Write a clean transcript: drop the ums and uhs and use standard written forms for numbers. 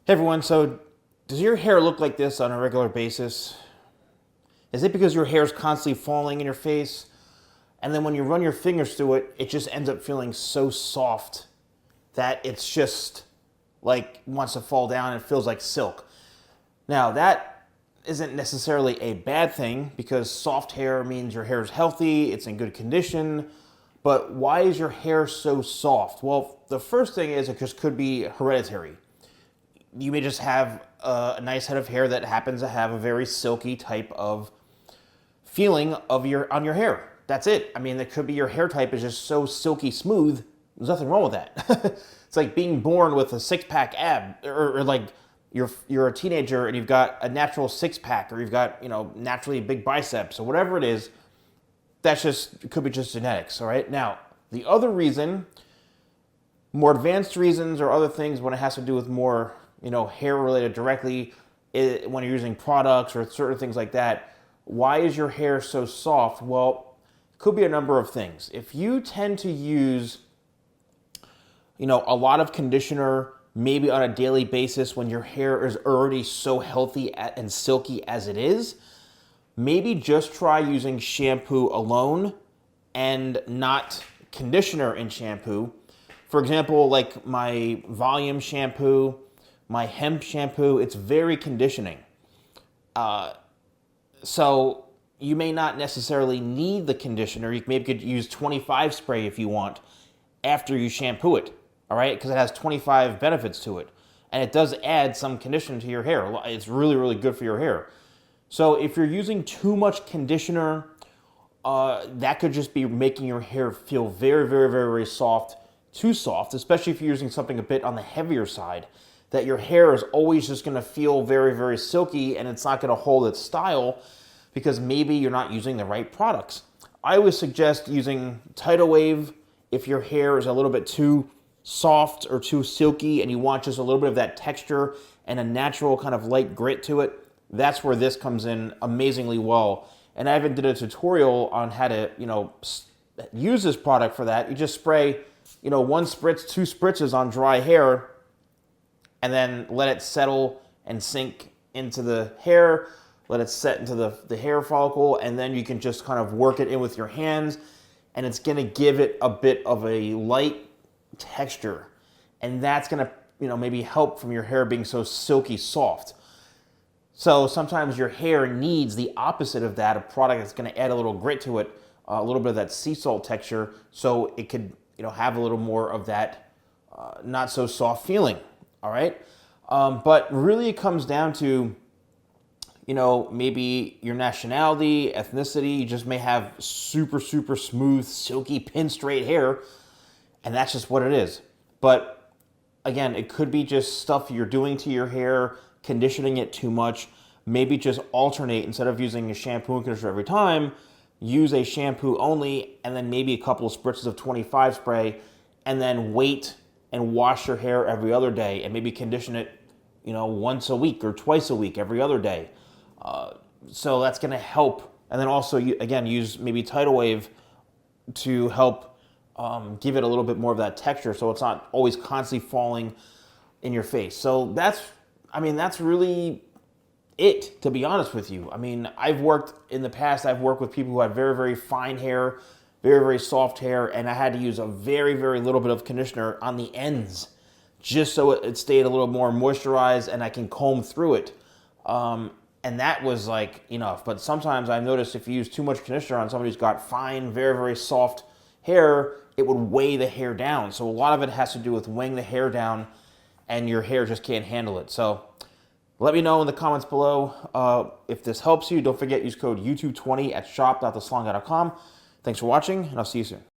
Hey everyone, so does your hair look like this on a regular basis? Is it because your hair is constantly falling in your face? And then when you run your fingers through it, it just ends up feeling so soft that it's just like wants to fall down and it feels like silk. Now that isn't necessarily a bad thing because soft hair means your hair is healthy, it's in good condition. But why is your hair so soft? Well, the first thing is it just could be hereditary. You may just have a nice head of hair that happens to have a very silky type of feeling on your hair. That's it. I mean, it could be your hair type is just so silky smooth. There's nothing wrong with that. It's like being born with a six-pack ab, or like you're a teenager and you've got a natural six-pack, or you've got naturally big biceps, or whatever it is. That's just it could be just genetics. All right. Now the other reason, more advanced reasons, or other things when it has to do with more hair related directly, when you're using products or certain things like that. Why is your hair so soft? Well, it could be a number of things. If you tend to use, a lot of conditioner, maybe on a daily basis when your hair is already so healthy and silky as it is, maybe just try using shampoo alone and not conditioner in shampoo. For example, like my volume shampoo, my hemp shampoo, it's very conditioning. So you may not necessarily need the conditioner. You maybe could use 25 spray if you want after you shampoo it, all right? Because it has 25 benefits to it. And it does add some conditioner to your hair. It's really, really good for your hair. So if you're using too much conditioner, that could just be making your hair feel very, very, very, very soft, too soft, especially if you're using something a bit on the heavier side, that your hair is always just going to feel very, very silky and it's not going to hold its style because maybe you're not using the right products. I always suggest using Tidal Wave if your hair is a little bit too soft or too silky and you want just a little bit of that texture and a natural kind of light grit to it. That's where this comes in amazingly well. And I even did a tutorial on how to, use this product for that. You just spray, one spritz, two spritzes on dry hair, and then let it settle and sink into the hair, let it set into the hair follicle, and then you can just kind of work it in with your hands, and it's gonna give it a bit of a light texture. And that's gonna, maybe help from your hair being so silky soft. So sometimes your hair needs the opposite of that, a product that's gonna add a little grit to it, a little bit of that sea salt texture, so it could, have a little more of that not so soft feeling. All right. But really it comes down to, maybe your nationality, ethnicity. You just may have super, super smooth, silky, pin straight hair, and that's just what it is. But again, it could be just stuff you're doing to your hair, conditioning it too much. Maybe just alternate, instead of using a shampoo and conditioner every time, use a shampoo only, and then maybe a couple of spritzes of 25 spray, and then wait and wash your hair every other day, and maybe condition it, once a week or twice a week, every other day. So that's going to help. And then also, again, use maybe Tidal Wave to help give it a little bit more of that texture, so it's not always constantly falling in your face. So that's really it, to be honest with you. I mean, I've worked with people who had very, very fine hair, very, very soft hair, and I had to use a very, very little bit of conditioner on the ends just so it stayed a little more moisturized and I can comb through it. And that was like enough. But sometimes I've noticed if you use too much conditioner on somebody who's got fine, very, very soft hair, it would weigh the hair down. So a lot of it has to do with weighing the hair down, and your hair just can't handle it. So let me know in the comments below if this helps you. Don't forget, use code YouTube20 at shop.thesalonguy.com. Thanks for watching, and I'll see you soon.